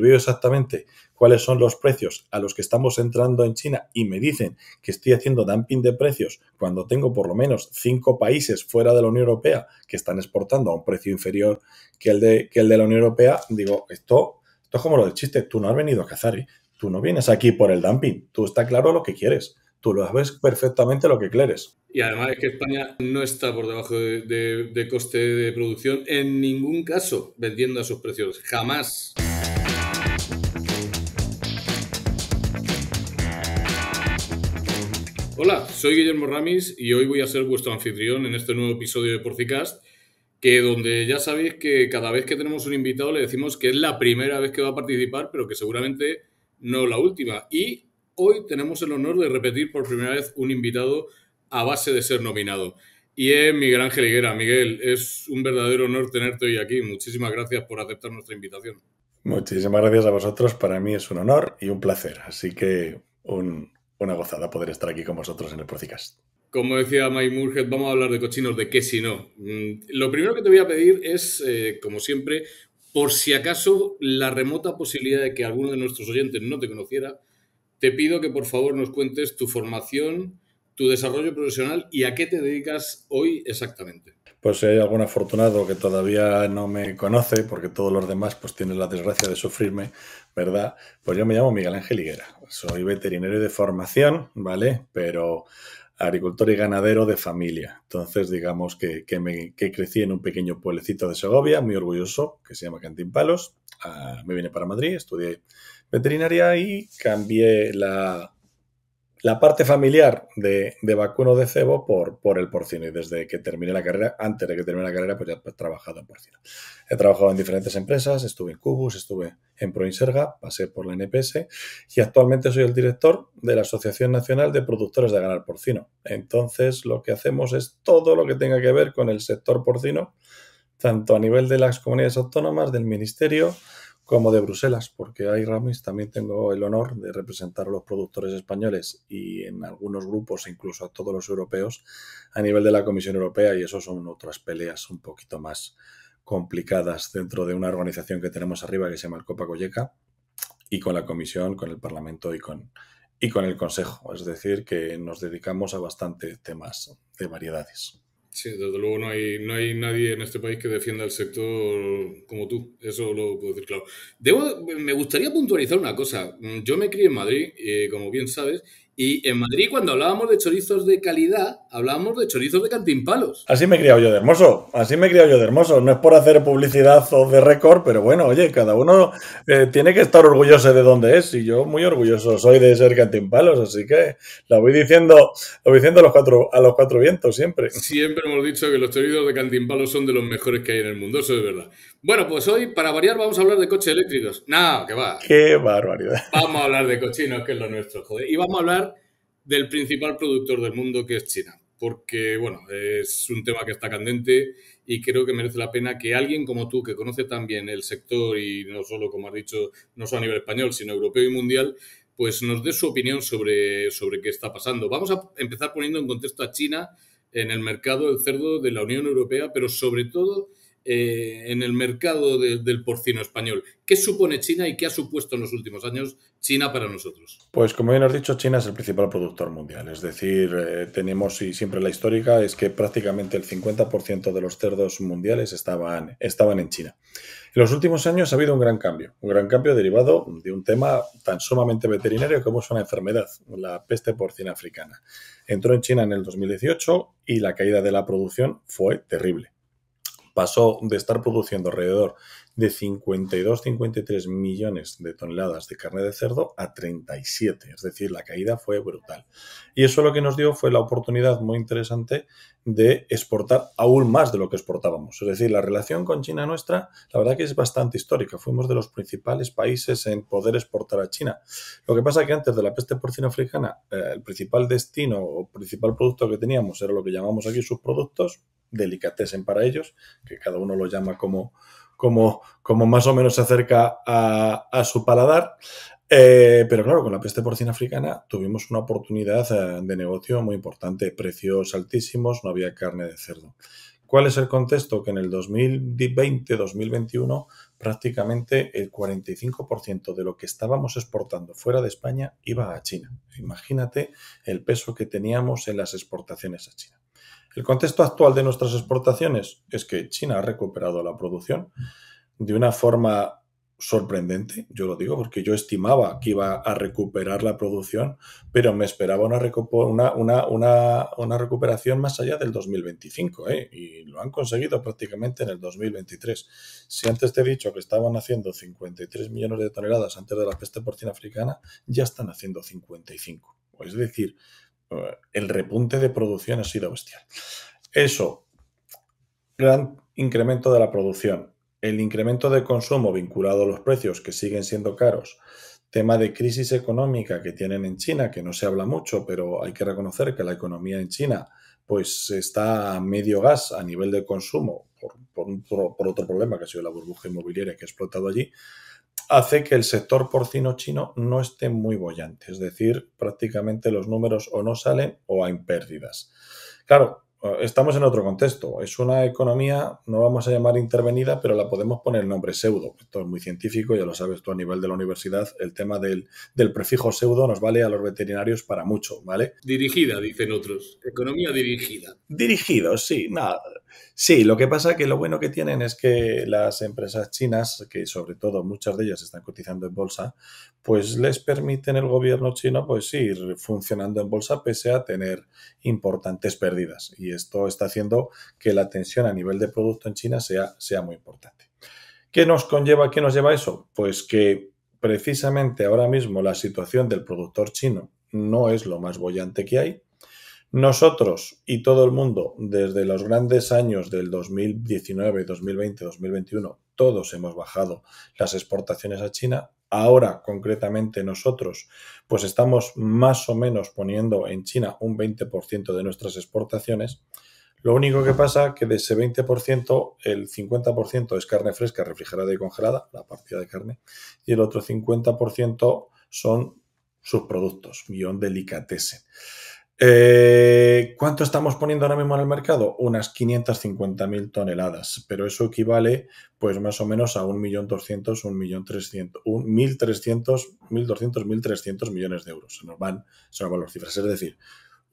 veo exactamente cuáles son los precios a los que estamos entrando en China y me dicen que estoy haciendo dumping de precios cuando tengo por lo menos 5 países fuera de la Unión Europea que están exportando a un precio inferior que el de la Unión Europea, digo, esto es como lo del chiste, tú no has venido a cazar, ¿eh? Tú no vienes aquí por el dumping, tú está claro lo que quieres, tú lo sabes perfectamente lo que quieres. Y además es que España no está por debajo de coste de producción en ningún caso vendiendo a esos precios. Jamás. Hola, soy Guillermo Ramis y hoy voy a ser vuestro anfitrión en este nuevo episodio de Porcicast, que donde ya sabéis que cada vez que tenemos un invitado le decimos que es la primera vez que va a participar, pero que seguramente no la última. Y hoy tenemos el honor de repetir por primera vez un invitado a base de ser nominado. Y es Miguel Ángel Higuera. Miguel, es un verdadero honor tenerte hoy aquí. Muchísimas gracias por aceptar nuestra invitación. Muchísimas gracias a vosotros, para mí es un honor y un placer, así que una gozada poder estar aquí con vosotros en el Porcicast. Como decía Mike Moorhead, vamos a hablar de cochinos, de qué si no. Lo primero que te voy a pedir es, como siempre, por si acaso la remota posibilidad de que alguno de nuestros oyentes no te conociera, te pido que por favor nos cuentes tu formación, tu desarrollo profesional y a qué te dedicas hoy exactamente. Pues si hay algún afortunado que todavía no me conoce, porque todos los demás pues tienen la desgracia de sufrirme, ¿verdad? Pues yo me llamo Miguel Ángel Higuera. Soy veterinario de formación, ¿vale? Pero agricultor y ganadero de familia. Entonces, digamos que crecí en un pequeño pueblecito de Segovia, muy orgulloso, que se llama Cantimpalos. Me vine para Madrid, estudié veterinaria y cambié la parte familiar de vacuno de cebo por el porcino. Y desde que terminé la carrera, antes de que termine la carrera, pues ya he trabajado en porcino. He trabajado en diferentes empresas, estuve en Cubus, estuve en Proinserga, pasé por la NPS y actualmente soy el director de la Asociación Nacional de Productores de Ganado Porcino. Entonces, lo que hacemos es todo lo que tenga que ver con el sector porcino, tanto a nivel de las comunidades autónomas, del ministerio, como de Bruselas, porque ahí, Ramis, también tengo el honor de representar a los productores españoles y en algunos grupos, incluso a todos los europeos, a nivel de la Comisión Europea, y eso son otras peleas un poquito más complicadas dentro de una organización que tenemos arriba que se llama el Copa Cogeca, y con la Comisión, con el Parlamento y con el Consejo. Es decir, que nos dedicamos a bastantes temas de variedades. Sí, desde luego no hay nadie en este país que defienda el sector como tú, eso lo puedo decir claro. Me gustaría puntualizar una cosa. Yo me crié en Madrid, como bien sabes, y en Madrid cuando hablábamos de chorizos de calidad, hablábamos de chorizos de Cantimpalos. Así me he criado yo de hermoso, No es por hacer publicidad o de récord, pero bueno, oye, cada uno tiene que estar orgulloso de dónde es, y yo muy orgulloso soy de ser Cantimpalos, así que lo voy diciendo a los cuatro vientos siempre. Siempre hemos dicho que los chorizos de Cantimpalos son de los mejores que hay en el mundo, eso es verdad. Bueno, pues hoy, para variar, vamos a hablar de coches eléctricos. No, que va. ¡Qué barbaridad! Vamos a hablar de cochinos, que es lo nuestro, joder. Y vamos a hablar del principal productor del mundo, que es China. Porque, bueno, es un tema que está candente y creo que merece la pena que alguien como tú, que conoce tan bien el sector y no solo, como has dicho, no solo a nivel español, sino europeo y mundial, pues nos dé su opinión sobre qué está pasando. Vamos a empezar poniendo en contexto a China en el mercado del cerdo de la Unión Europea, pero sobre todo en el mercado del porcino español. ¿Qué supone China y qué ha supuesto en los últimos años China para nosotros? Pues como bien has dicho, China es el principal productor mundial. Es decir, tenemos, y siempre la histórica, es que prácticamente el 50% de los cerdos mundiales estaban en China. En los últimos años ha habido un gran cambio derivado de un tema tan sumamente veterinario como es una enfermedad, la peste porcina africana. Entró en China en el 2018 y la caída de la producción fue terrible. Pasó de estar produciendo alrededor de 52-53 millones de toneladas de carne de cerdo a 37, es decir, la caída fue brutal. Y eso lo que nos dio fue la oportunidad muy interesante de exportar aún más de lo que exportábamos. Es decir, la relación con China nuestra, la verdad que es bastante histórica. Fuimos de los principales países en poder exportar a China. Lo que pasa es que antes de la peste porcina africana, el principal destino o principal producto que teníamos era lo que llamamos aquí subproductos, delicatessen para ellos, que cada uno lo llama como más o menos se acerca a su paladar. Pero claro, con la peste porcina africana tuvimos una oportunidad de negocio muy importante, precios altísimos, no había carne de cerdo. ¿Cuál es el contexto? Que en el 2020-2021 prácticamente el 45% de lo que estábamos exportando fuera de España iba a China. Imagínate el peso que teníamos en las exportaciones a China. El contexto actual de nuestras exportaciones es que China ha recuperado la producción de una forma sorprendente, yo lo digo, porque yo estimaba que iba a recuperar la producción, pero me esperaba una recuperación más allá del 2025, y lo han conseguido prácticamente en el 2023. Si antes te he dicho que estaban haciendo 53 millones de toneladas antes de la peste porcina africana, ya están haciendo 55. Es decir, el repunte de producción ha sido bestial. Eso, gran incremento de la producción. El incremento de consumo vinculado a los precios que siguen siendo caros. Tema de crisis económica que tienen en China, que no se habla mucho, pero hay que reconocer que la economía en China pues está a medio gas a nivel de consumo por otro problema que ha sido la burbuja inmobiliaria que ha explotado allí, hace que el sector porcino chino no esté muy boyante. Es decir, prácticamente los números o no salen o hay pérdidas. Claro, estamos en otro contexto. Es una economía, no vamos a llamar intervenida, pero la podemos poner el nombre pseudo. Esto es muy científico, ya lo sabes tú a nivel de la universidad. El tema del prefijo pseudo nos vale a los veterinarios para mucho, ¿vale? Dirigida, dicen otros. Economía dirigida. Dirigidos, sí, nada. Sí, lo que pasa que lo bueno que tienen es que las empresas chinas, que sobre todo muchas de ellas están cotizando en bolsa, pues les permiten el gobierno chino pues ir funcionando en bolsa pese a tener importantes pérdidas. Y esto está haciendo que la tensión a nivel de producto en China sea muy importante. ¿Qué nos conlleva, qué nos lleva a eso? Pues que precisamente ahora mismo la situación del productor chino no es lo más boyante que hay. Nosotros y todo el mundo, desde los grandes años del 2019, 2020, 2021, todos hemos bajado las exportaciones a China. Ahora, concretamente, nosotros pues estamos más o menos poniendo en China un 20% de nuestras exportaciones. Lo único que pasa es que de ese 20%, el 50% es carne fresca, refrigerada y congelada, la partida de carne, y el otro 50% son subproductos, guión delicatessen. ¿Cuánto estamos poniendo ahora mismo en el mercado? Unas 550.000 toneladas, pero eso equivale pues más o menos a 1.200.000, 1.300.000, 1.200, 1.300 millones de euros. Se nos van las cifras. Es decir,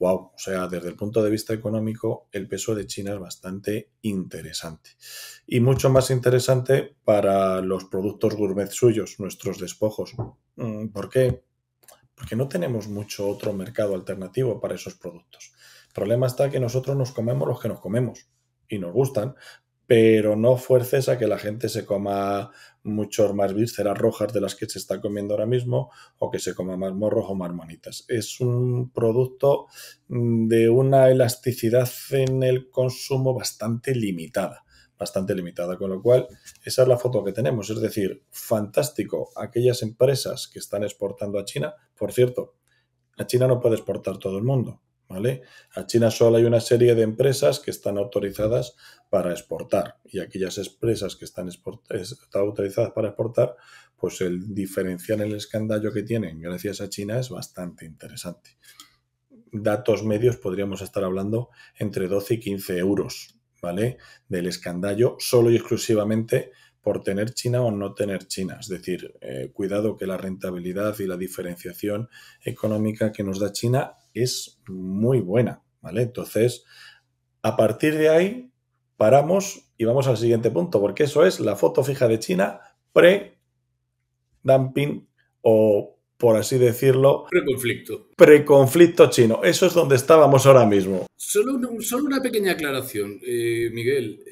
wow, o sea, desde el punto de vista económico, el peso de China es bastante interesante. Y mucho más interesante para los productos gourmet suyos, nuestros despojos. ¿Por qué? Porque no tenemos mucho otro mercado alternativo para esos productos. El problema está que nosotros nos comemos los que nos comemos y nos gustan, pero no fuerces a que la gente se coma muchos más vísceras rojas de las que se está comiendo ahora mismo o que se coma más morros o más manitas. Es un producto de una elasticidad en el consumo bastante limitada, con lo cual esa es la foto que tenemos, es decir, fantástico aquellas empresas que están exportando a China. Por cierto, a China no puede exportar todo el mundo, ¿vale? A China solo hay una serie de empresas que están autorizadas para exportar y aquellas empresas que están autorizadas para exportar, pues el diferencial en el escandallo que tienen gracias a China es bastante interesante. Datos medios podríamos estar hablando entre 12 y 15 euros, ¿vale? Del escandallo solo y exclusivamente por tener China o no tener China. Es decir, cuidado que la rentabilidad y la diferenciación económica que nos da China es muy buena, ¿vale? Entonces, a partir de ahí, paramos y vamos al siguiente punto, porque eso es la foto fija de China pre-dumping o, por así decirlo, preconflicto chino. Eso es donde estábamos ahora mismo. Solo una pequeña aclaración, Miguel.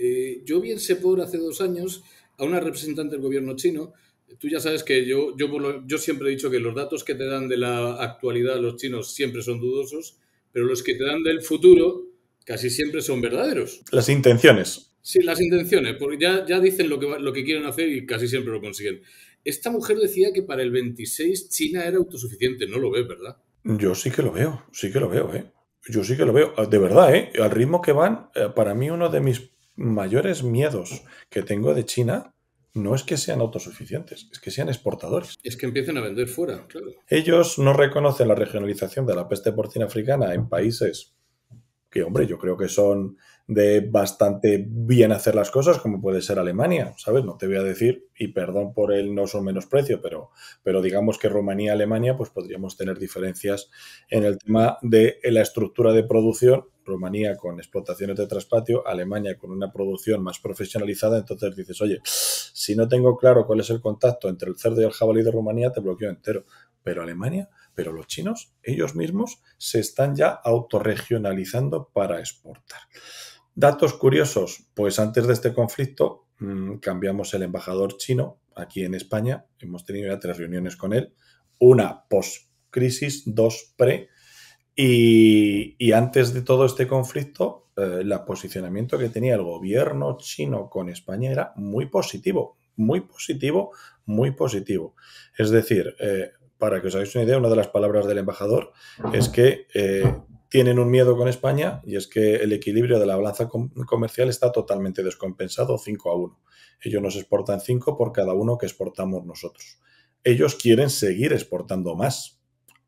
Yo bien sé por hace 2 años a una representante del gobierno chino. Tú ya sabes que yo siempre he dicho que los datos que te dan de la actualidad los chinos siempre son dudosos, pero los que te dan del futuro casi siempre son verdaderos. Las intenciones. Sí, las intenciones, porque ya dicen lo que quieren hacer y casi siempre lo consiguen. Esta mujer decía que para el 26 China era autosuficiente. No lo ves, ¿verdad? Yo sí que lo veo, ¿eh? Yo sí que lo veo, de verdad, ¿eh? Al ritmo que van, para mí uno de mis mayores miedos que tengo de China no es que sean autosuficientes, es que sean exportadores. Es que empiecen a vender fuera, claro. Ellos no reconocen la regionalización de la peste porcina africana en países que, hombre, yo creo que son de bastante bien hacer las cosas, como puede ser Alemania, ¿sabes? No te voy a decir, y perdón por el no son menosprecio, pero digamos que Rumanía y Alemania, pues podríamos tener diferencias en el tema de la estructura de producción. Rumanía con explotaciones de traspatio, Alemania con una producción más profesionalizada. Entonces dices, oye, si no tengo claro cuál es el contacto entre el cerdo y el jabalí de Rumanía, te bloqueo entero. Pero Alemania, pero los chinos, ellos mismos se están ya autorregionalizando para exportar. Datos curiosos, pues antes de este conflicto cambiamos el embajador chino aquí en España, hemos tenido ya 3 reuniones con él, una post-crisis, 2 pre, y antes de todo este conflicto, el posicionamiento que tenía el gobierno chino con España era muy positivo, muy positivo, muy positivo. Es decir, para que os hagáis una idea, una de las palabras del embajador es que tienen un miedo con España, y es que el equilibrio de la balanza comercial está totalmente descompensado, 5-1. Ellos nos exportan 5 por cada 1 que exportamos nosotros. Ellos quieren seguir exportando más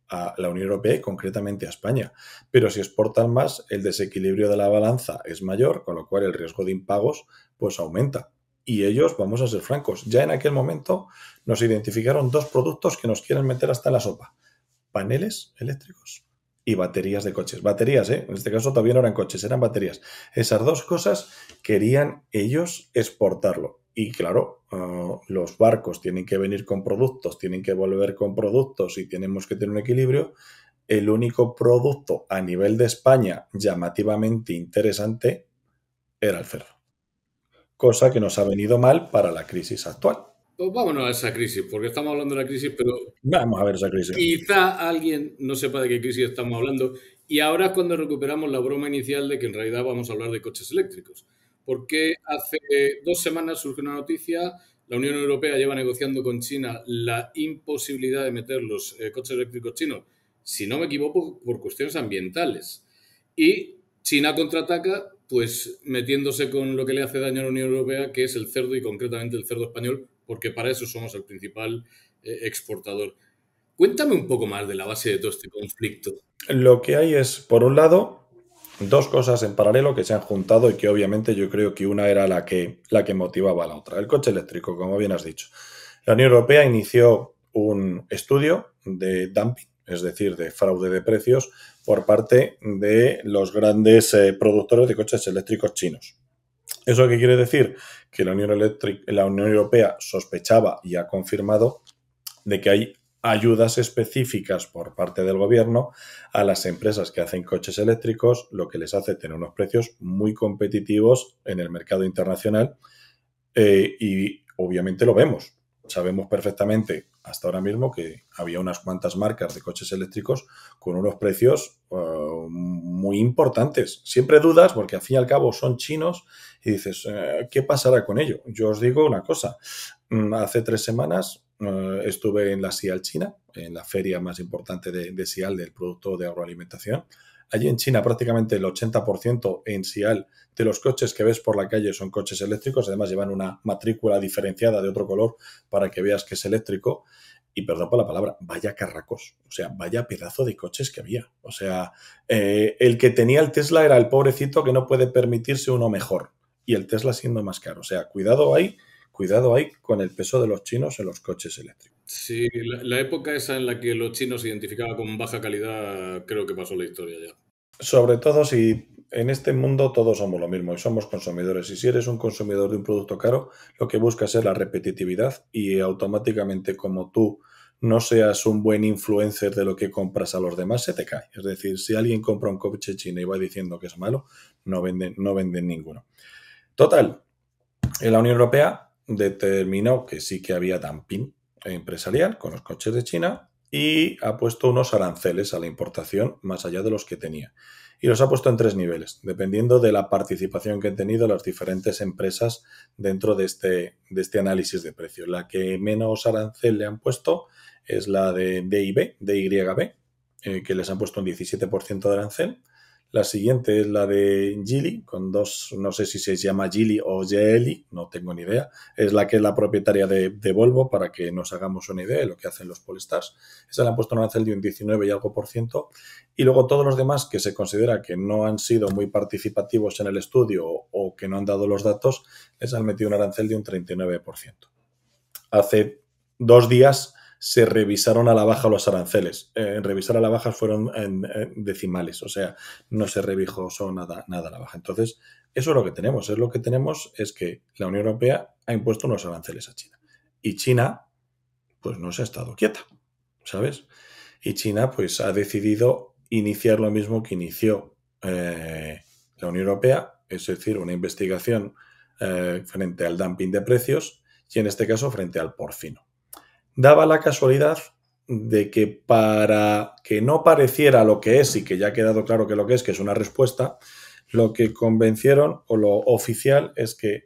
a la Unión Europea y concretamente a España. Pero si exportan más, el desequilibrio de la balanza es mayor, con lo cual el riesgo de impagos pues aumenta. Y ellos, vamos a ser francos, ya en aquel momento nos identificaron 2 productos que nos quieren meter hasta en la sopa: paneles eléctricos y baterías de coches. Baterías, ¿eh? En este caso todavía no eran coches, eran baterías. Esas 2 cosas querían ellos exportarlo. Y claro, los barcos tienen que venir con productos, tienen que volver con productos y tenemos que tener un equilibrio. El único producto a nivel de España llamativamente interesante era el cerdo. Cosa que nos ha venido mal para la crisis actual. Pues vámonos a esa crisis, porque estamos hablando de la crisis, pero Vamos a ver esa crisis. quizá alguien no sepa de qué crisis estamos hablando. Y ahora es cuando recuperamos la broma inicial de que en realidad vamos a hablar de coches eléctricos. Porque hace 2 semanas surgió una noticia, la Unión Europea lleva negociando con China la imposibilidad de meter los coches eléctricos chinos, si no me equivoco, por cuestiones ambientales. Y China contraataca, pues metiéndose con lo que le hace daño a la Unión Europea, que es el cerdo y concretamente el cerdo español, porque para eso somos el principal exportador. Cuéntame un poco más de la base de todo este conflicto. Lo que hay es, por un lado, 2 cosas en paralelo que se han juntado y que obviamente yo creo que una era la que motivaba a la otra. El coche eléctrico, como bien has dicho. La Unión Europea inició un estudio de dumping, es decir, de fraude de precios por parte de los grandes productores de coches eléctricos chinos. ¿Eso qué quiere decir? Que la Unión Europea sospechaba y ha confirmado de que hay ayudas específicas por parte del gobierno a las empresas que hacen coches eléctricos, lo que les hace tener unos precios muy competitivos en el mercado internacional, y obviamente lo vemos. Sabemos perfectamente hasta ahora mismo que había unas cuantas marcas de coches eléctricos con unos precios muy importantes. Siempre dudas porque al fin y al cabo son chinos y dices, ¿qué pasará con ello? Yo os digo una cosa. Hace 3 semanas estuve en la SIAL China, en la feria más importante de SIAL del producto de agroalimentación. Allí en China prácticamente el 80% en SIAL de los coches que ves por la calle son coches eléctricos. Además llevan una matrícula diferenciada de otro color para que veas que es eléctrico. Y perdón por la palabra, vaya carracos. O sea, vaya pedazo de coches que había. O sea, el que tenía el Tesla era el pobrecito que no puede permitirse uno mejor. Y el Tesla siendo más caro. O sea, cuidado ahí con el peso de los chinos en los coches eléctricos. Sí, la época esa en la que los chinos se identificaban con baja calidad, creo que pasó la historia ya. Sobre todo si en este mundo todos somos lo mismo y somos consumidores. Y si eres un consumidor de un producto caro, lo que buscas es la repetitividad y automáticamente, como tú no seas un buen influencer de lo que compras a los demás, se te cae. Es decir, si alguien compra un coche chino y va diciendo que es malo, no venden ninguno. Total, la Unión Europea determinó que sí que había dumping empresarial con los coches de China y ha puesto unos aranceles a la importación más allá de los que tenía. Y los ha puesto en 3 niveles, dependiendo de la participación que han tenido las diferentes empresas dentro de este análisis de precios. La que menos arancel le han puesto es la de DYB, que les han puesto un 17% de arancel. La siguiente es la de Geely, con dos, no sé si se llama Geely o Geely, no tengo ni idea. Es la que es la propietaria de Volvo, para que nos hagamos una idea de lo que hacen los Polestars. Esa le han puesto un arancel de un 19 y algo por ciento. Y luego todos los demás que se considera que no han sido muy participativos en el estudio o que no han dado los datos, les han metido un arancel de un 39%. Hace 2 días se revisaron a la baja los aranceles. Revisar a la baja fueron en decimales, o sea, no se revisó nada a la baja. Entonces, eso es lo que tenemos. Lo que tenemos es que la Unión Europea ha impuesto unos aranceles a China. Y China, pues no se ha estado quieta, ¿sabes? Y China, pues ha decidido iniciar lo mismo que inició la Unión Europea, es decir, una investigación frente al dumping de precios y en este caso frente al porcino. Daba la casualidad de que para que no pareciera lo que es y que ya ha quedado claro que lo que es una respuesta, lo que convencieron o lo oficial es que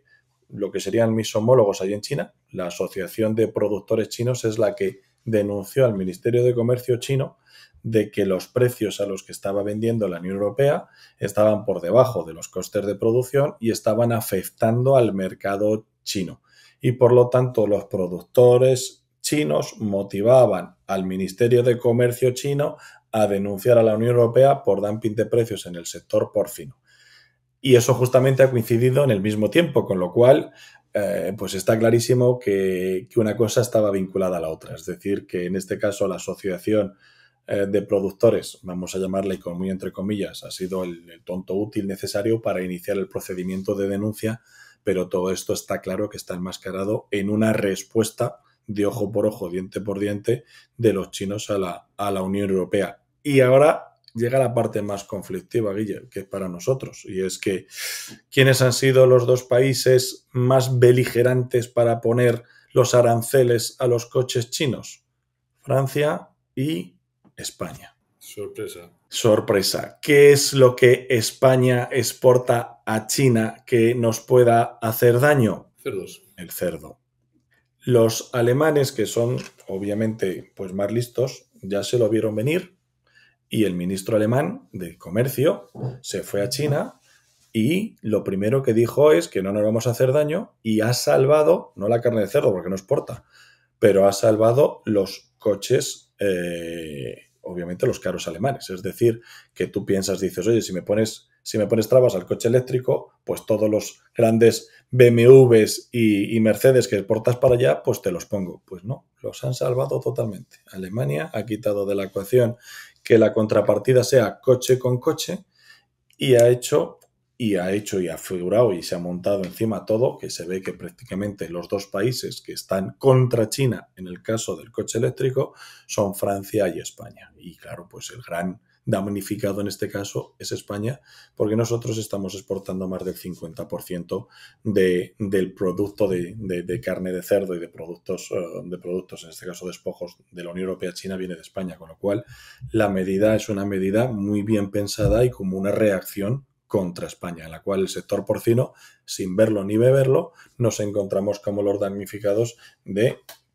lo que serían mis homólogos allí en China, la Asociación de Productores Chinos, es la que denunció al Ministerio de Comercio chino de que los precios a los que estaba vendiendo la Unión Europea estaban por debajo de los costes de producción y estaban afectando al mercado chino. Y por lo tanto los productores chinos motivaban al Ministerio de Comercio chino a denunciar a la Unión Europea por dumping de precios en el sector porcino. Y eso justamente ha coincidido en el mismo tiempo, con lo cual pues está clarísimo que una cosa estaba vinculada a la otra. Es decir, que en este caso la Asociación de Productores, vamos a llamarla y con muy entre comillas, ha sido el tonto útil necesario para iniciar el procedimiento de denuncia, pero todo esto está claro que está enmascarado en una respuesta de ojo por ojo, diente por diente, de los chinos a la Unión Europea. Y ahora llega la parte más conflictiva, Guille, que es para nosotros, y es que ¿quiénes han sido los dos países más beligerantes para poner los aranceles a los coches chinos? Francia y España. Sorpresa. Sorpresa. ¿Qué es lo que España exporta a China que nos pueda hacer daño? Cerdos. El cerdo. Los alemanes, que son obviamente pues más listos, ya se lo vieron venir y el ministro alemán de Comercio se fue a China y lo primero que dijo es que no nos vamos a hacer daño y ha salvado, no la carne de cerdo porque no exporta, pero ha salvado los coches, obviamente los caros alemanes. Es decir, que tú piensas, dices, oye, si me pones trabas al coche eléctrico, pues todos los grandes BMWs y Mercedes que exportas para allá, pues te los pongo. Pues no, los han salvado totalmente. Alemania ha quitado de la ecuación que la contrapartida sea coche con coche y ha hecho y ha figurado y se ha montado encima todo, que se ve que prácticamente los dos países que están contra China en el caso del coche eléctrico son Francia y España. Y claro, pues el gran damnificado en este caso es España, porque nosotros estamos exportando más del 50% del producto de carne de cerdo y de productos, en este caso despojos de la Unión Europea. China viene de España, con lo cual la medida es una medida muy bien pensada y como una reacción contra España, en la cual el sector porcino, sin verlo ni beberlo, nos encontramos como los damnificados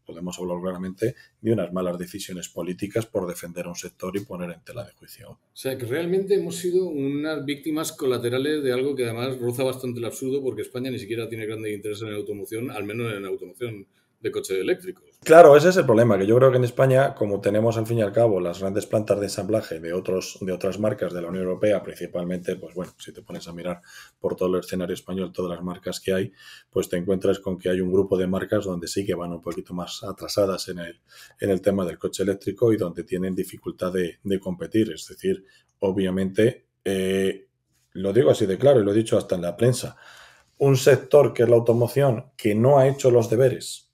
podemos hablar claramente, de unas malas decisiones políticas por defender a un sector y poner en tela de juicio. O sea, que realmente hemos sido unas víctimas colaterales de algo que además roza bastante el absurdo, porque España ni siquiera tiene grandes intereses en la automoción, al menos en la automoción de coches eléctricos. Claro, ese es el problema, que yo creo que en España, como tenemos al fin y al cabo las grandes plantas de ensamblaje de otras marcas de la Unión Europea, principalmente, pues bueno, si te pones a mirar por todo el escenario español, todas las marcas que hay, pues te encuentras con que hay un grupo de marcas donde sí que van un poquito más atrasadas en el tema del coche eléctrico y donde tienen dificultad de competir. Es decir, obviamente, lo digo así de claro y lo he dicho hasta en la prensa, un sector que es la automoción que no ha hecho los deberes,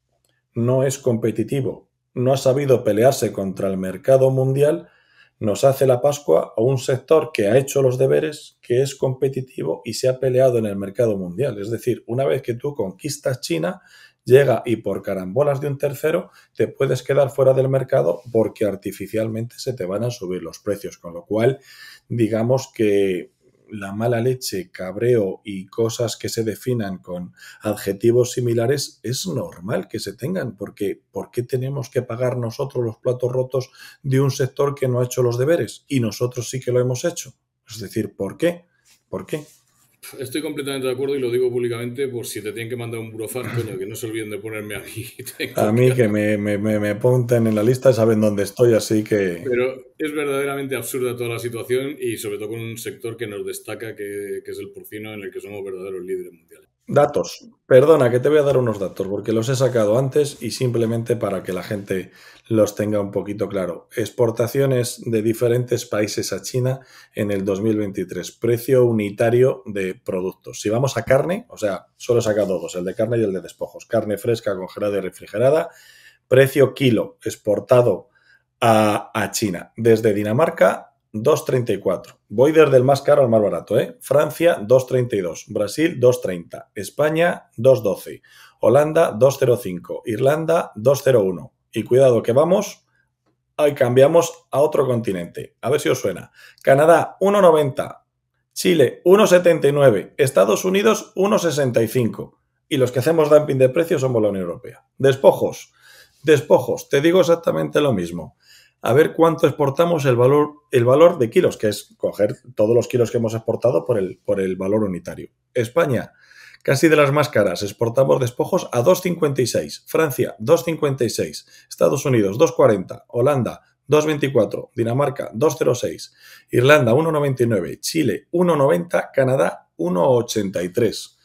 no es competitivo, no ha sabido pelearse contra el mercado mundial, nos hace la Pascua a un sector que ha hecho los deberes, que es competitivo y se ha peleado en el mercado mundial. Es decir, una vez que tú conquistas China, llega y por carambolas de un tercero te puedes quedar fuera del mercado porque artificialmente se te van a subir los precios. Con lo cual, digamos que la mala leche, cabreo y cosas que se definan con adjetivos similares es normal que se tengan, porque ¿por qué tenemos que pagar nosotros los platos rotos de un sector que no ha hecho los deberes? Y nosotros sí que lo hemos hecho. Es decir, ¿por qué? ¿Por qué? Estoy completamente de acuerdo y lo digo públicamente por si te tienen que mandar un burofax, coño, que no se olviden de ponerme a mí. A Tengo mí que que me apunten en la lista, saben dónde estoy, así que... Pero es verdaderamente absurda toda la situación y sobre todo con un sector que nos destaca, que es el porcino, en el que somos verdaderos líderes mundiales. Datos. Perdona, que te voy a dar unos datos, porque los he sacado antes y simplemente para que la gente los tenga un poquito claro. Exportaciones de diferentes países a China en el 2023. Precio unitario de productos. Si vamos a carne, o sea, solo he sacado dos, el de carne y el de despojos. Carne fresca, congelada y refrigerada. Precio kilo exportado a China desde Dinamarca 2,34. Voy desde el más caro al más barato, ¿eh? Francia 2,32, Brasil 2,30, España 2,12, Holanda 2,05, Irlanda 2,01. Y cuidado que vamos, ahí cambiamos a otro continente. A ver si os suena. Canadá 1,90, Chile 1,79, Estados Unidos 1,65. Y los que hacemos dumping de precios somos la Unión Europea. Despojos. Despojos, te digo exactamente lo mismo. A ver cuánto exportamos el valor de kilos, que es coger todos los kilos que hemos exportado por el valor unitario. España, casi de las más caras, exportamos despojos a 2,56. Francia, 2,56. Estados Unidos, 2,40. Holanda, 2,24. Dinamarca, 2,06. Irlanda, 1,99. Chile, 1,90. Canadá, 1,83.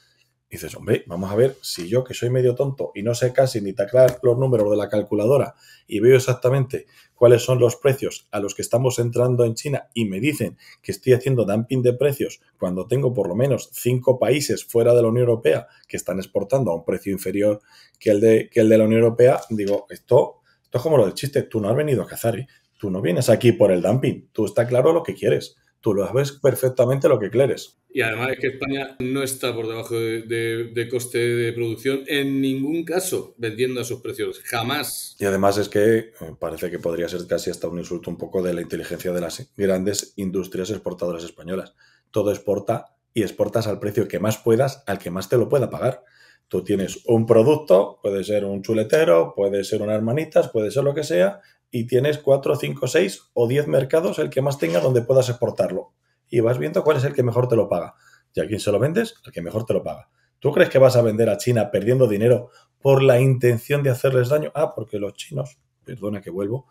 Dices, hombre, vamos a ver si yo, que soy medio tonto y no sé casi ni teclar los números de la calculadora y veo exactamente cuáles son los precios a los que estamos entrando en China y me dicen que estoy haciendo dumping de precios cuando tengo por lo menos 5 países fuera de la Unión Europea que están exportando a un precio inferior que el de la Unión Europea, digo, esto es como lo del chiste, tú no has venido a cazar, ¿eh? Tú no vienes aquí por el dumping, tú está claro lo que quieres. Tú lo sabes perfectamente lo que quieres. Y además es que España no está por debajo de coste de producción en ningún caso vendiendo a sus precios. Jamás. Y además es que parece que podría ser casi hasta un insulto un poco de la inteligencia de las grandes industrias exportadoras españolas. Todo exporta y exportas al precio que más puedas, al que más te lo pueda pagar. Tú tienes un producto, puede ser un chuletero, puede ser unas manitas, puede ser lo que sea, y tienes 4, 5, 6 o 10 mercados, el que más tenga donde puedas exportarlo. Y vas viendo cuál es el que mejor te lo paga. ¿Y a quién se lo vendes? El que mejor te lo paga. ¿Tú crees que vas a vender a China perdiendo dinero por la intención de hacerles daño? Ah, porque los chinos, perdona que vuelvo,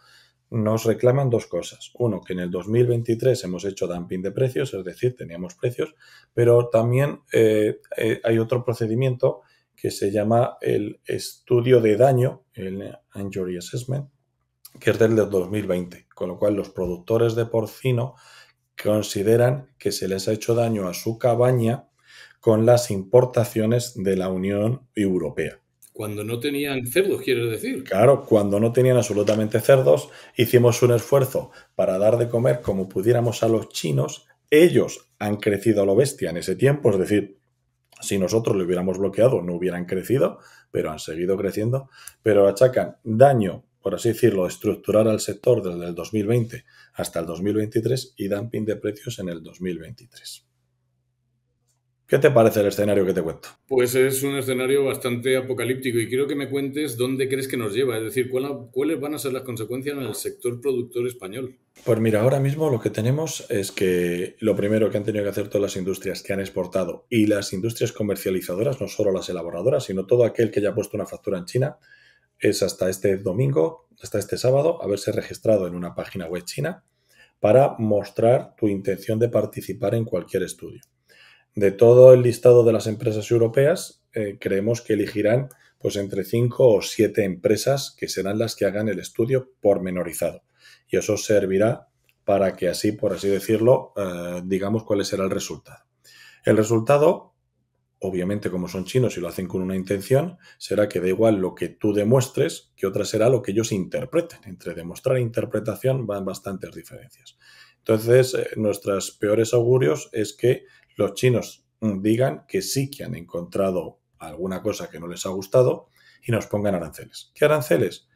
nos reclaman dos cosas. Uno, que en el 2023 hemos hecho dumping de precios, es decir, teníamos precios, pero también hay otro procedimiento que se llama el estudio de daño, el Injury Assessment, que es del 2020, con lo cual los productores de porcino consideran que se les ha hecho daño a su cabaña con las importaciones de la Unión Europea. Cuando no tenían cerdos, quieres decir. Claro, cuando no tenían absolutamente cerdos, hicimos un esfuerzo para dar de comer como pudiéramos a los chinos. Ellos han crecido a lo bestia en ese tiempo, es decir, si nosotros le hubiéramos bloqueado no hubieran crecido, pero han seguido creciendo, pero achacan daño, por así decirlo, estructural al sector desde el 2020 hasta el 2023 y dumping de precios en el 2023. ¿Qué te parece el escenario que te cuento? Pues es un escenario bastante apocalíptico y quiero que me cuentes dónde crees que nos lleva, es decir, cuáles van a ser las consecuencias en el sector productor español. Pues mira, ahora mismo lo que tenemos es que lo primero que han tenido que hacer todas las industrias que han exportado y las industrias comercializadoras, no solo las elaboradoras, sino todo aquel que haya puesto una factura en China, es hasta este domingo, hasta este sábado, haberse registrado en una página web china para mostrar tu intención de participar en cualquier estudio. De todo el listado de las empresas europeas, creemos que elegirán pues entre 5 o 7 empresas que serán las que hagan el estudio pormenorizado. Y eso servirá para que así, por así decirlo, digamos cuál será el resultado. El resultado, obviamente como son chinos y lo hacen con una intención, será que da igual lo que tú demuestres, que otra será lo que ellos interpreten. Entre demostrar e interpretación van bastantes diferencias. Entonces, nuestros peores augurios es que los chinos digan que sí que han encontrado alguna cosa que no les ha gustado y nos pongan aranceles. ¿Qué aranceles?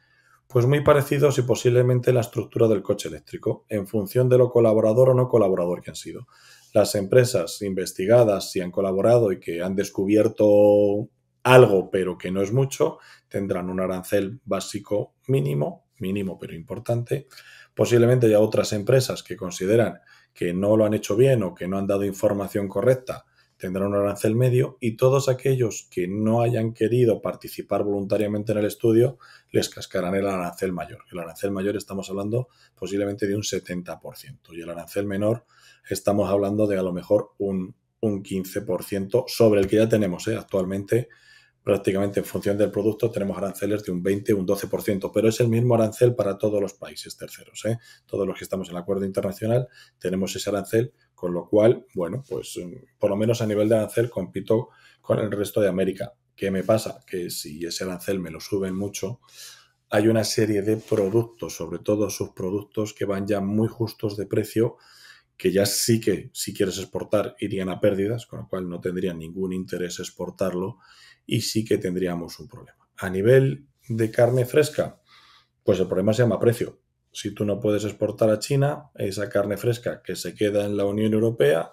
Pues muy parecidos y posiblemente la estructura del coche eléctrico, en función de lo colaborador o no colaborador que han sido. Las empresas investigadas, si han colaborado y que han descubierto algo, pero que no es mucho, tendrán un arancel básico mínimo pero importante. Posiblemente haya otras empresas que consideran que no lo han hecho bien o que no han dado información correcta tendrán un arancel medio, y todos aquellos que no hayan querido participar voluntariamente en el estudio les cascarán el arancel mayor. El arancel mayor estamos hablando posiblemente de un 70%, y el arancel menor estamos hablando de a lo mejor un 15% sobre el que ya tenemos. Actualmente, prácticamente en función del producto, tenemos aranceles de un 20, un 12%, pero es el mismo arancel para todos los países terceros. Todos los que estamos en el acuerdo internacional tenemos ese arancel, con lo cual, bueno, pues por lo menos a nivel de arancel compito con el resto de América. ¿Qué me pasa? Que si ese arancel me lo suben mucho, hay una serie de productos, sobre todo subproductos, que van ya muy justos de precio, que ya sí que, si quieres exportar, irían a pérdidas, con lo cual no tendría ningún interés exportarlo, y sí que tendríamos un problema. A nivel de carne fresca, pues el problema se llama precio. Si tú no puedes exportar a China, esa carne fresca que se queda en la Unión Europea,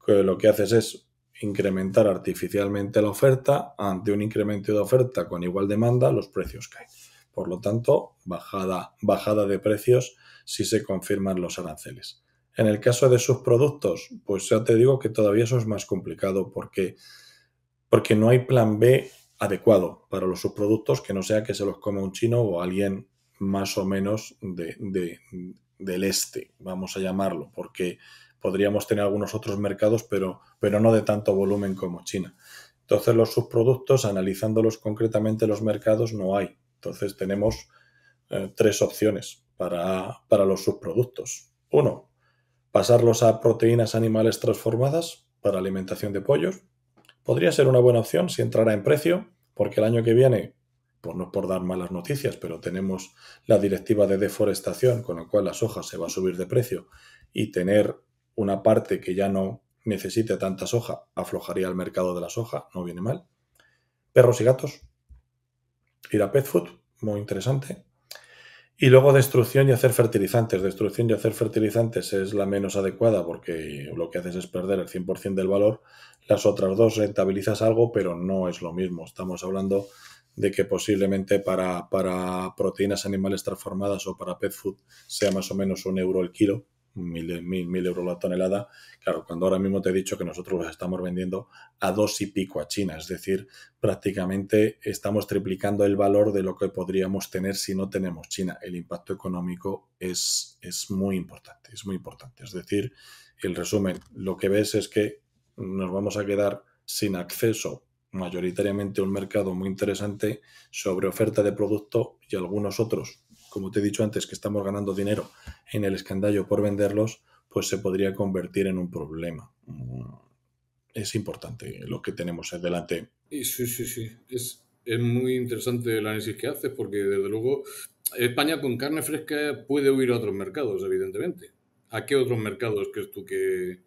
que lo que haces es incrementar artificialmente la oferta. Ante un incremento de oferta con igual demanda, los precios caen. Por lo tanto, bajada de precios si se confirman los aranceles. En el caso de sus productos, pues ya te digo que todavía eso es más complicado porque no hay plan B adecuado para los subproductos, que no sea que se los coma un chino o alguien más o menos del este, vamos a llamarlo, porque podríamos tener algunos otros mercados, pero no de tanto volumen como China. Entonces, los subproductos, analizándolos concretamente los mercados, no hay. Entonces, tenemos 3 opciones para los subproductos. 1, pasarlos a proteínas animales transformadas para alimentación de pollos. Podría ser una buena opción si entrara en precio, porque el año que viene, pues no es por dar malas noticias, pero tenemos la directiva de deforestación, con lo cual la soja se va a subir de precio, y tener una parte que ya no necesite tanta soja aflojaría el mercado de la soja, no viene mal. Perros y gatos, ir a pet food, muy interesante. Y luego destrucción y hacer fertilizantes. Destrucción y hacer fertilizantes es la menos adecuada porque lo que haces es perder el 100% del valor. Las otras dos rentabilizas algo, pero no es lo mismo. Estamos hablando de que posiblemente para proteínas animales transformadas o para pet food sea más o menos €1 el kilo, 1.000 euros la tonelada. Claro, cuando ahora mismo te he dicho que nosotros los estamos vendiendo a 2 y pico a China, es decir, prácticamente estamos triplicando el valor de lo que podríamos tener si no tenemos China. El impacto económico es muy importante, es muy importante. Es decir, el resumen, lo que ves es que nos vamos a quedar sin acceso mayoritariamente a un mercado muy interesante, sobre oferta de producto, y algunos otros, como te he dicho antes, que estamos ganando dinero en el escandallo por venderlos, pues se podría convertir en un problema. Es importante lo que tenemos delante. Sí. Es muy interesante el análisis que haces, porque desde luego España con carne fresca puede huir a otros mercados, evidentemente. ¿A qué otros mercados crees tú que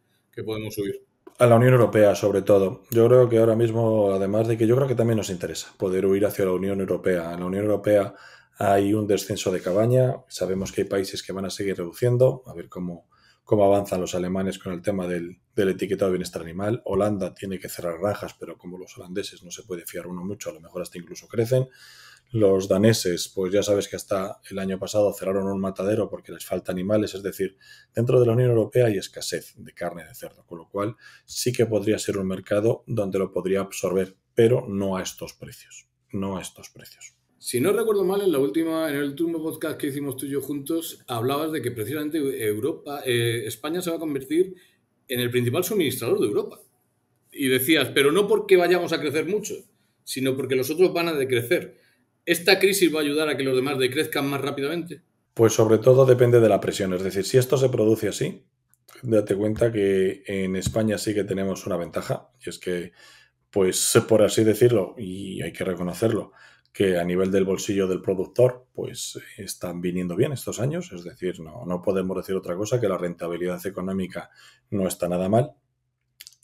podemos huir? A la Unión Europea, sobre todo. Yo creo que ahora mismo, además de que yo creo que también nos interesa poder huir hacia la Unión Europea. En la Unión Europea hay un descenso de cabaña. Sabemos que hay países que van a seguir reduciendo. A ver cómo avanzan los alemanes con el tema del etiquetado de bienestar animal. Holanda tiene que cerrar granjas, pero como los holandeses no se puede fiar uno mucho, a lo mejor hasta incluso crecen. Los daneses, pues ya sabes que hasta el año pasado cerraron un matadero porque les falta animales, es decir, dentro de la Unión Europea hay escasez de carne de cerdo, con lo cual sí que podría ser un mercado donde lo podría absorber, pero no a estos precios, no a estos precios. Si no recuerdo mal, en el último podcast que hicimos tú y yo juntos, hablabas de que precisamente España se va a convertir en el principal suministrador de Europa. Y decías, pero no porque vayamos a crecer mucho, sino porque los otros van a decrecer. ¿Esta crisis va a ayudar a que los demás decrezcan más rápidamente? Pues sobre todo depende de la presión. Es decir, si esto se produce así, date cuenta que en España sí que tenemos una ventaja, y es que, pues por así decirlo, y hay que reconocerlo, que a nivel del bolsillo del productor, pues están viniendo bien estos años. Es decir, no podemos decir otra cosa, que la rentabilidad económica no está nada mal.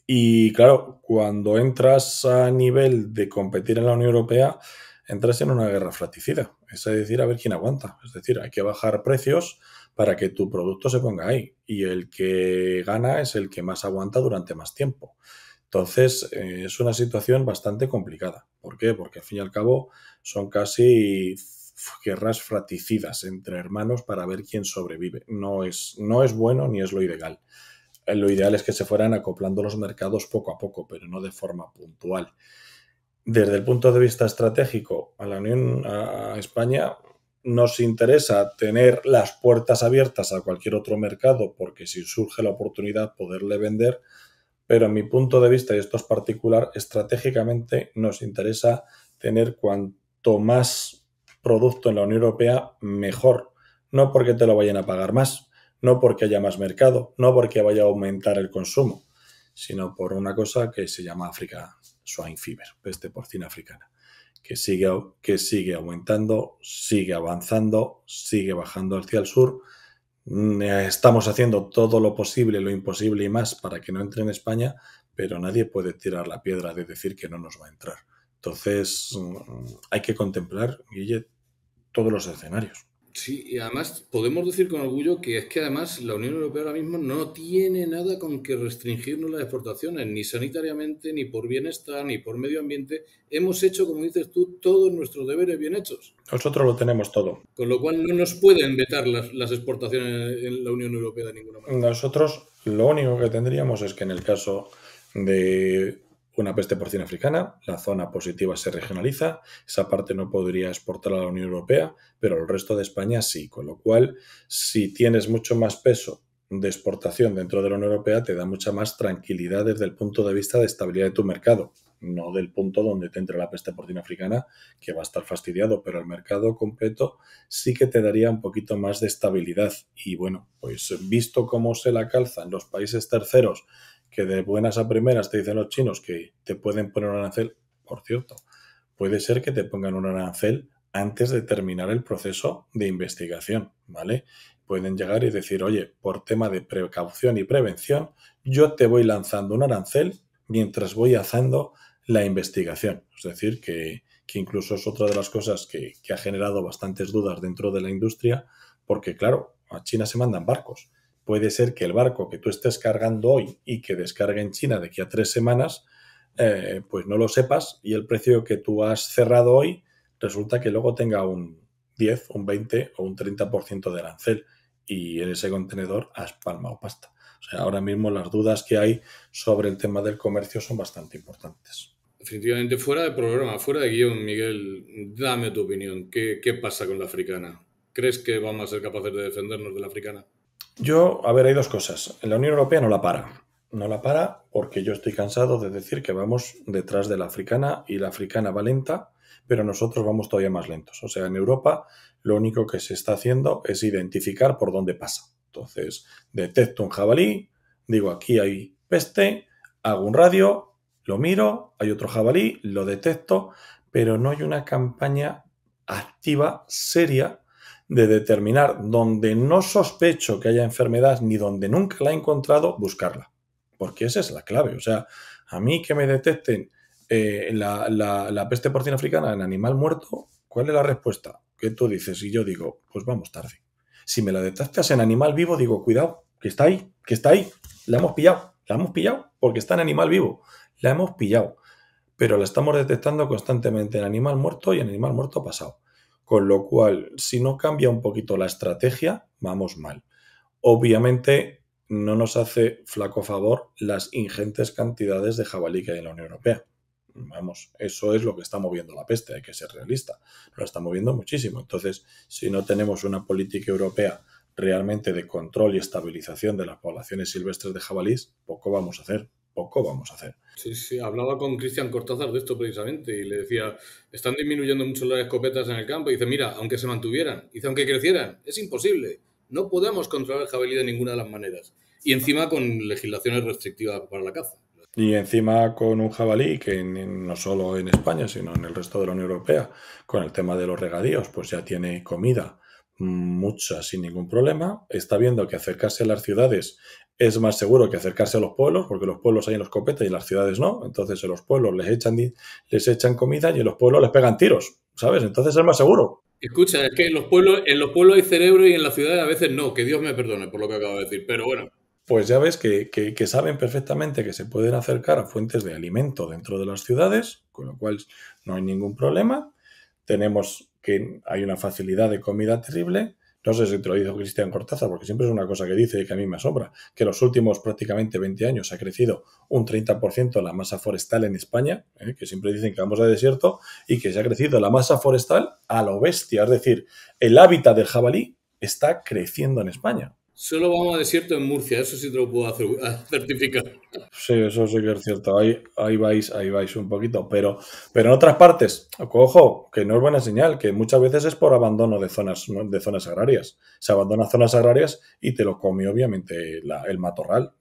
Y claro, cuando entras a nivel de competir en la Unión Europea, entras en una guerra fratricida. Es decir, a ver quién aguanta. Es decir, hay que bajar precios para que tu producto se ponga ahí. Y el que gana es el que más aguanta durante más tiempo. Entonces, es una situación bastante complicada. ¿Por qué? Porque al fin y al cabo son casi guerras fratricidas entre hermanos para ver quién sobrevive. No es bueno ni es lo ideal. Lo ideal es que se fueran acoplando los mercados poco a poco, pero no de forma puntual. Desde el punto de vista estratégico, a España, nos interesa tener las puertas abiertas a cualquier otro mercado porque si surge la oportunidad poderle vender, pero en mi punto de vista, y esto es particular, estratégicamente nos interesa tener cuanto más producto en la Unión Europea, mejor. No porque te lo vayan a pagar más, no porque haya más mercado, no porque vaya a aumentar el consumo, sino por una cosa que se llama Africa Swine Fever, peste porcina africana, que sigue aumentando, sigue avanzando, sigue bajando hacia el sur. Estamos haciendo todo lo posible, lo imposible y más para que no entre en España, pero nadie puede tirar la piedra de decir que no nos va a entrar. Entonces, hay que contemplar, Guille, todos los escenarios. Sí, y además podemos decir con orgullo que es que además la Unión Europea ahora mismo no tiene nada con que restringirnos las exportaciones, ni sanitariamente, ni por bienestar, ni por medio ambiente. Hemos hecho, como dices tú, todos nuestros deberes bien hechos. Nosotros lo tenemos todo. Con lo cual no nos pueden vetar las exportaciones en la Unión Europea de ninguna manera. Nosotros lo único que tendríamos es que en el caso de una peste porcina africana, la zona positiva se regionaliza, esa parte no podría exportar a la Unión Europea, pero el resto de España sí, con lo cual si tienes mucho más peso de exportación dentro de la Unión Europea te da mucha más tranquilidad desde el punto de vista de estabilidad de tu mercado, no del punto donde te entre la peste porcina africana que va a estar fastidiado, pero el mercado completo sí que te daría un poquito más de estabilidad y bueno, pues visto cómo se la calzan los países terceros que de buenas a primeras te dicen los chinos que te pueden poner un arancel, por cierto, puede ser que te pongan un arancel antes de terminar el proceso de investigación, ¿vale? Pueden llegar y decir, oye, por tema de precaución y prevención, yo te voy lanzando un arancel mientras voy haciendo la investigación. Es decir, que incluso es otra de las cosas que ha generado bastantes dudas dentro de la industria, porque claro, a China se mandan barcos. Puede ser que el barco que tú estés cargando hoy y que descargue en China de aquí a 3 semanas, pues no lo sepas y el precio que tú has cerrado hoy resulta que luego tenga un 10, un 20 o un 30% de arancel y en ese contenedor has palmado pasta. O sea, ahora mismo las dudas que hay sobre el tema del comercio son bastante importantes. Definitivamente, fuera de programa, fuera de guión, Miguel, dame tu opinión. ¿Qué pasa con la africana? ¿Crees que vamos a ser capaces de defendernos de la africana? A ver, hay dos cosas. En la Unión Europea no la para. No la para porque yo estoy cansado de decir que vamos detrás de la africana y la africana va lenta, pero nosotros vamos todavía más lentos. O sea, en Europa lo único que se está haciendo es identificar por dónde pasa. Entonces, detecto un jabalí, digo aquí hay peste, hago un radio, lo miro, hay otro jabalí, lo detecto, pero no hay una campaña activa, seria, de determinar donde no sospecho que haya enfermedad ni donde nunca la he encontrado, buscarla. Porque esa es la clave. O sea, a mí que me detecten la peste porcina africana en animal muerto, ¿cuál es la respuesta? ¿Qué tú dices? Y yo digo, pues vamos tarde. Si me la detectas en animal vivo, digo, cuidado, que está ahí, la hemos pillado, porque está en animal vivo, la hemos pillado. Pero la estamos detectando constantemente en animal muerto y en animal muerto pasado. Con lo cual, si no cambia un poquito la estrategia, vamos mal. Obviamente, no nos hace flaco favor las ingentes cantidades de jabalí que hay en la Unión Europea. Vamos, eso es lo que está moviendo la peste, hay que ser realista. Lo está moviendo muchísimo. Entonces, si no tenemos una política europea realmente de control y estabilización de las poblaciones silvestres de jabalís, poco vamos a hacer. Sí, hablaba con Cristian Cortázar de esto precisamente y le decía, están disminuyendo mucho las escopetas en el campo y dice, mira, aunque se mantuvieran, dice, aunque crecieran, es imposible, no podemos controlar el jabalí de ninguna de las maneras y encima con legislaciones restrictivas para la caza. Y encima con un jabalí que no solo en España, sino en el resto de la Unión Europea, con el tema de los regadíos, pues ya tiene comida mucha sin ningún problema. Está viendo que acercarse a las ciudades es más seguro que acercarse a los pueblos, porque los pueblos hay en los copetes y en las ciudades no. Entonces en los pueblos les echan comida y en los pueblos les pegan tiros, ¿sabes? Entonces es más seguro. Escucha, es que en los pueblos hay cerebro y en las ciudades a veces no, que Dios me perdone por lo que acabo de decir, pero bueno. Pues ya ves que saben perfectamente que se pueden acercar a fuentes de alimento dentro de las ciudades, con lo cual no hay ningún problema. Tenemos que hay una facilidad de comida terrible. No sé si te lo dijo Cristian Cortázar, porque siempre es una cosa que dice y que a mí me asombra, que los últimos prácticamente 20 años ha crecido un 30% la masa forestal en España, que siempre dicen que vamos a desierto, y que se ha crecido la masa forestal a lo bestia. Es decir, el hábitat del jabalí está creciendo en España. Solo vamos a desierto en Murcia, eso sí te lo puedo certificar. Sí, eso sí que es cierto. Ahí vais un poquito. Pero en otras partes, ojo, que no es buena señal, que muchas veces es por abandono de zonas, ¿no?, de zonas agrarias. Se abandona zonas agrarias y te lo come, obviamente, el matorral.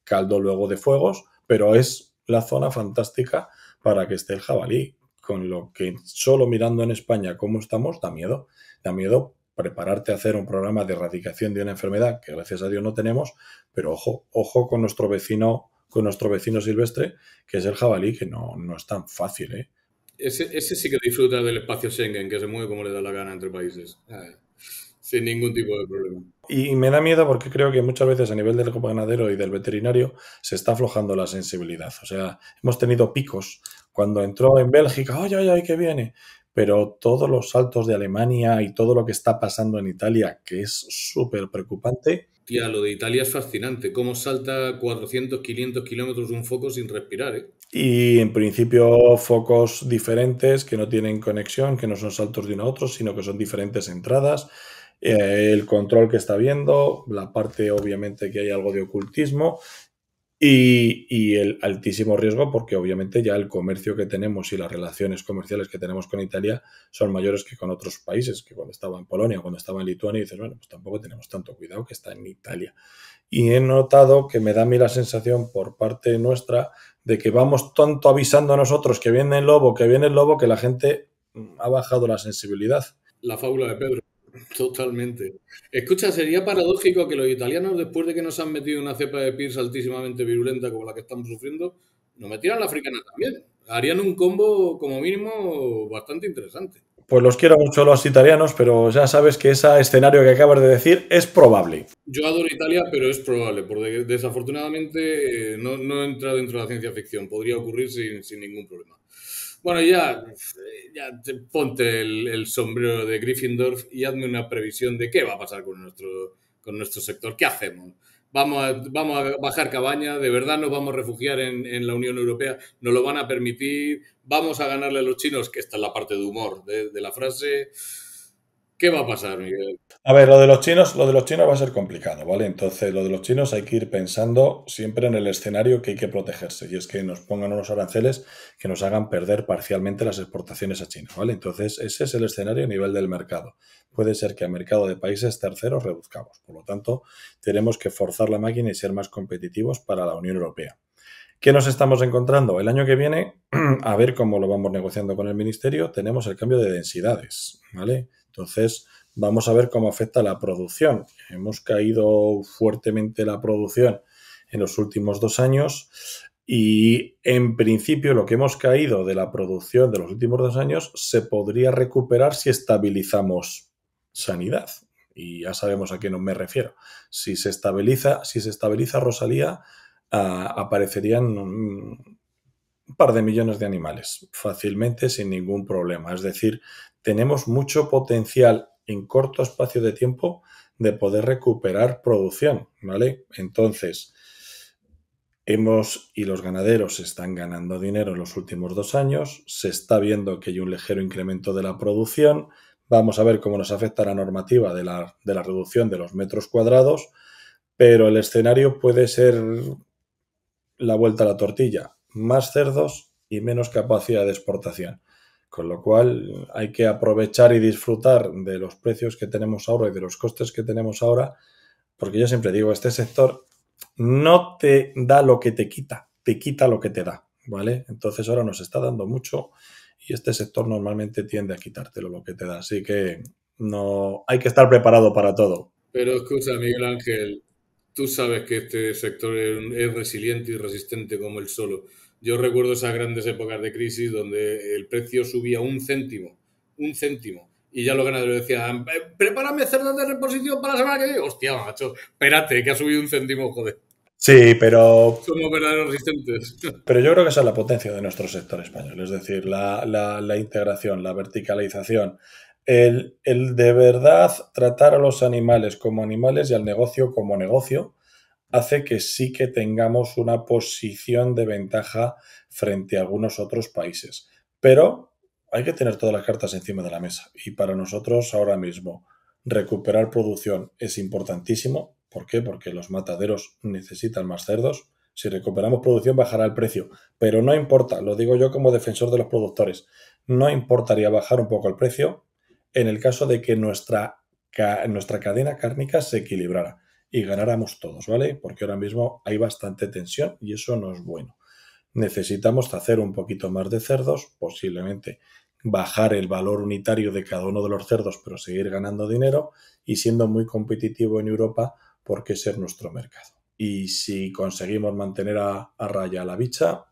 Caldo luego de fuegos, pero es la zona fantástica para que esté el jabalí. Con lo que solo mirando en España cómo estamos, da miedo. Da miedo prepararte a hacer un programa de erradicación de una enfermedad que gracias a Dios no tenemos, pero ojo con nuestro vecino silvestre, que es el jabalí, que no es tan fácil, ¿eh? Ese sí que disfruta del espacio Schengen, que se mueve como le da la gana entre países. Sin ningún tipo de problema. Y me da miedo porque creo que muchas veces a nivel del ganadero y del veterinario se está aflojando la sensibilidad. O sea, hemos tenido picos. Cuando entró en Bélgica, ¡ay, qué viene! Pero todos los saltos de Alemania y todo lo que está pasando en Italia, que es súper preocupante. Tía, lo de Italia es fascinante. Cómo salta 400, 500 kilómetros un foco sin respirar, ¿eh? Y en principio focos diferentes que no tienen conexión, que no son saltos de uno a otro, sino que son diferentes entradas. El control que está viendo, la parte obviamente que hay algo de ocultismo y el altísimo riesgo porque obviamente ya el comercio que tenemos y las relaciones comerciales que tenemos con Italia son mayores que con otros países, que cuando estaba en Polonia, cuando estaba en Lituania, dices, bueno, pues tampoco tenemos tanto cuidado que está en Italia. Y he notado que me da a mí la sensación por parte nuestra de que vamos tanto avisando a nosotros que viene el lobo, que la gente ha bajado la sensibilidad. La fábula de Pedro. Totalmente. Escucha, sería paradójico que los italianos, después de que nos han metido una cepa de PIRS altísimamente virulenta como la que estamos sufriendo, nos metieran la africana también. Harían un combo, como mínimo, bastante interesante. Pues los quiero mucho los italianos, pero ya sabes que ese escenario que acabas de decir es probable. Yo adoro Italia, pero es probable, porque desafortunadamente no entra dentro de la ciencia ficción. Podría ocurrir sin ningún problema. Bueno, ya ponte el sombrero de Gryffindor y hazme una previsión de qué va a pasar con nuestro sector. ¿Qué hacemos? Vamos a bajar cabaña, de verdad nos vamos a refugiar en la Unión Europea, nos lo van a permitir, vamos a ganarle a los chinos, que esta es la parte de humor de la frase. ¿Qué va a pasar, Miguel? A ver, lo de los chinos va a ser complicado, ¿vale? Entonces, lo de los chinos hay que ir pensando siempre en el escenario que hay que protegerse, y es que nos pongan unos aranceles que nos hagan perder parcialmente las exportaciones a China, ¿vale? Entonces, ese es el escenario a nivel del mercado. Puede ser que a mercado de países terceros reduzcamos, por lo tanto, tenemos que forzar la máquina y ser más competitivos para la Unión Europea. ¿Qué nos estamos encontrando? El año que viene, a ver cómo lo vamos negociando con el Ministerio, tenemos el cambio de densidades, ¿vale? Entonces, vamos a ver cómo afecta la producción. Hemos caído fuertemente la producción en los últimos 2 años y, en principio, lo que hemos caído de la producción de los últimos 2 años se podría recuperar si estabilizamos sanidad. Y ya sabemos a qué me refiero. Si se estabiliza Rosalía, aparecerían un par de millones de animales fácilmente sin ningún problema. Es decir, tenemos mucho potencial en corto espacio de tiempo de poder recuperar producción, ¿vale? Entonces, y los ganaderos están ganando dinero en los últimos 2 años, se está viendo que hay un ligero incremento de la producción, vamos a ver cómo nos afecta la normativa de la reducción de los metros cuadrados, pero el escenario puede ser la vuelta a la tortilla, más cerdos y menos capacidad de exportación. Con lo cual hay que aprovechar y disfrutar de los precios que tenemos ahora y de los costes que tenemos ahora, porque yo siempre digo, este sector no te da lo que te quita lo que te da, ¿vale? Entonces ahora nos está dando mucho y este sector normalmente tiende a quitártelo lo que te da, así que no hay que estar preparado para todo. Pero escucha, Miguel Ángel, tú sabes que este sector es resiliente y resistente como el solo. Yo recuerdo esas grandes épocas de crisis donde el precio subía un céntimo, y ya los ganaderos decían, prepárame cerdos de reposición para la semana que viene. Hostia, macho, espérate, que ha subido un céntimo, joder. Sí, pero Somos verdaderos resistentes. Pero yo creo que esa es la potencia de nuestro sector español, es decir, la integración, la verticalización, El de verdad tratar a los animales como animales y al negocio como negocio hace que sí que tengamos una posición de ventaja frente a algunos otros países. Pero hay que tener todas las cartas encima de la mesa. Y para nosotros ahora mismo recuperar producción es importantísimo. ¿Por qué? Porque los mataderos necesitan más cerdos. Si recuperamos producción bajará el precio. Pero no importa, lo digo yo como defensor de los productores, no importaría bajar un poco el precio en el caso de que nuestra cadena cárnica se equilibrara y ganáramos todos, ¿vale? Porque ahora mismo hay bastante tensión y eso no es bueno. Necesitamos hacer un poquito más de cerdos, posiblemente bajar el valor unitario de cada uno de los cerdos, pero seguir ganando dinero y siendo muy competitivo en Europa porque ese es nuestro mercado. Y si conseguimos mantener a raya la bicha,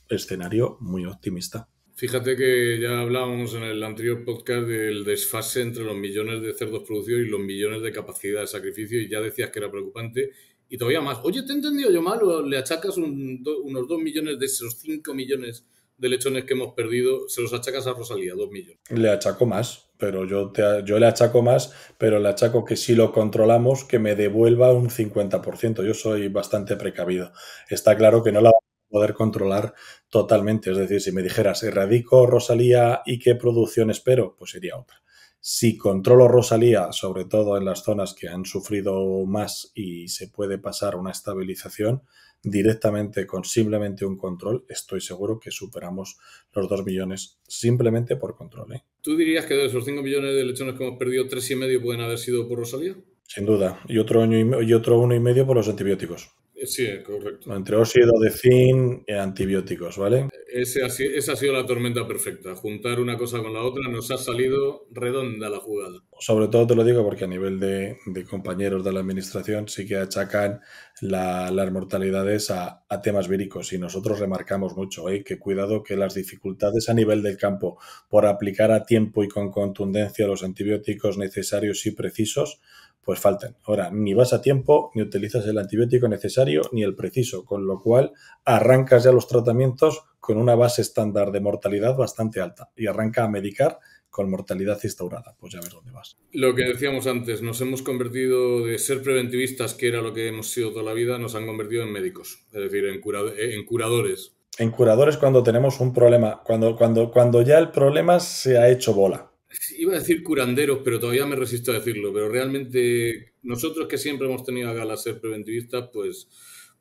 escenario muy optimista. Fíjate que ya hablábamos en el anterior podcast del desfase entre los millones de cerdos producidos y los millones de capacidad de sacrificio y ya decías que era preocupante y todavía más. Oye, ¿te he entendido yo mal o le achacas unos 2 millones de esos 5 millones de lechones que hemos perdido, se los achacas a Rosalía, 2 millones? Le achaco más, pero yo le achaco más, pero le achaco que si lo controlamos, que me devuelva un 50%. Yo soy bastante precavido. Está claro que no la vamos a poder controlar totalmente. Es decir, si me dijeras, erradico Rosalía y qué producción espero, pues sería otra. Si controlo Rosalía, sobre todo en las zonas que han sufrido más y se puede pasar a una estabilización, directamente con simplemente un control, estoy seguro que superamos los 2 millones simplemente por control, ¿eh? ¿Tú dirías que de esos 5 millones de lechones que hemos perdido, 3,5 pueden haber sido por Rosalía? Sin duda. Y otro 1,5 por los antibióticos. Sí, correcto. Entre óxido de zinc y antibióticos, ¿vale? Esa ha sido la tormenta perfecta. Juntar una cosa con la otra nos ha salido redonda la jugada. Sobre todo te lo digo porque a nivel de compañeros de la administración sí que achacan las mortalidades a temas víricos y nosotros remarcamos mucho, que cuidado que las dificultades a nivel del campo por aplicar a tiempo y con contundencia los antibióticos necesarios y precisos, pues faltan. Ahora, ni vas a tiempo, ni utilizas el antibiótico necesario, ni el preciso, con lo cual arrancas ya los tratamientos con una base estándar de mortalidad bastante alta y arranca a medicar con mortalidad instaurada. Pues ya ves dónde vas. Lo que decíamos antes, nos hemos convertido de ser preventivistas, que era lo que hemos sido toda la vida, nos han convertido en médicos, es decir, en curadores. En curadores cuando tenemos un problema, cuando ya el problema se ha hecho bola. Iba a decir curanderos, pero todavía me resisto a decirlo. Pero realmente nosotros que siempre hemos tenido a gala ser preventivistas, pues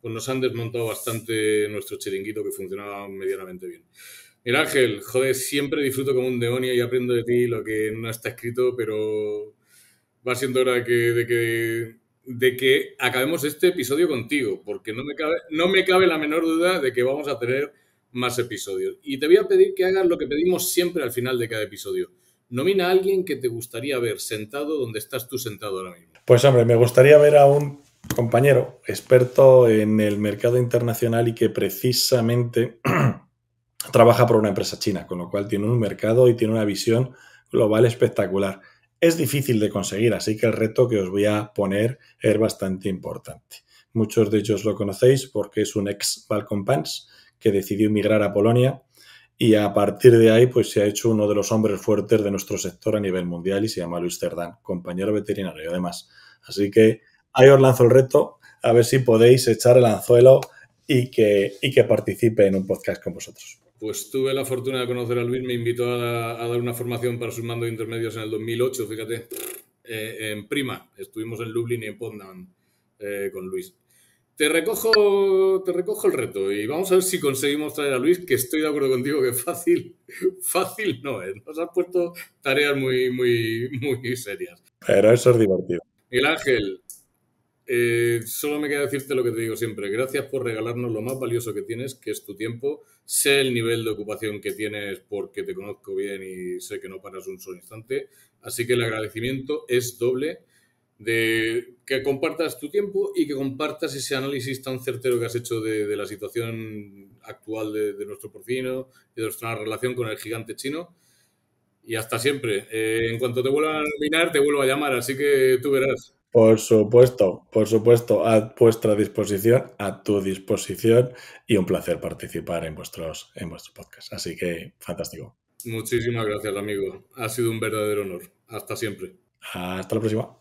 nos han desmontado bastante nuestro chiringuito que funcionaba medianamente bien. Mira, Ángel, joder, siempre disfruto como un demonio y aprendo de ti lo que no está escrito, pero va siendo hora de que acabemos este episodio contigo, porque no me cabe la menor duda de que vamos a tener más episodios. Y te voy a pedir que hagas lo que pedimos siempre al final de cada episodio. Nomina a alguien que te gustaría ver sentado donde estás tú sentado ahora mismo. Pues hombre, me gustaría ver a un compañero experto en el mercado internacional y que precisamente trabaja por una empresa china, con lo cual tiene un mercado y tiene una visión global espectacular. Es difícil de conseguir, así que el reto que os voy a poner es bastante importante. Muchos de ellos lo conocéis porque es un ex Balkan Pants que decidió emigrar a Polonia y a partir de ahí pues se ha hecho uno de los hombres fuertes de nuestro sector a nivel mundial y se llama Luis Cerdán, compañero veterinario además. Así que ahí os lanzo el reto, a ver si podéis echar el anzuelo y que participe en un podcast con vosotros. Pues tuve la fortuna de conocer a Luis, me invitó a dar una formación para sus mandos intermedios en el 2008, fíjate, en Prima, estuvimos en Lublin y en Poznan con Luis. Te recojo el reto y vamos a ver si conseguimos traer a Luis, que estoy de acuerdo contigo que fácil no es. Nos has puesto tareas muy, muy, muy serias. Pero eso es divertido. Miguel Ángel, solo me queda decirte lo que te digo siempre. Gracias por regalarnos lo más valioso que tienes, que es tu tiempo. Sé el nivel de ocupación que tienes porque te conozco bien y sé que no paras un solo instante. Así que el agradecimiento es doble de que compartas tu tiempo y que compartas ese análisis tan certero que has hecho de la situación actual de nuestro porcino y de nuestra relación con el gigante chino. Y hasta siempre. En cuanto te vuelvan a nominar, te vuelvo a llamar, así que tú verás. Por supuesto, a vuestra disposición, a tu disposición y un placer participar en vuestros podcasts. Así que fantástico. Muchísimas gracias, amigo. Ha sido un verdadero honor. Hasta siempre. Hasta la próxima.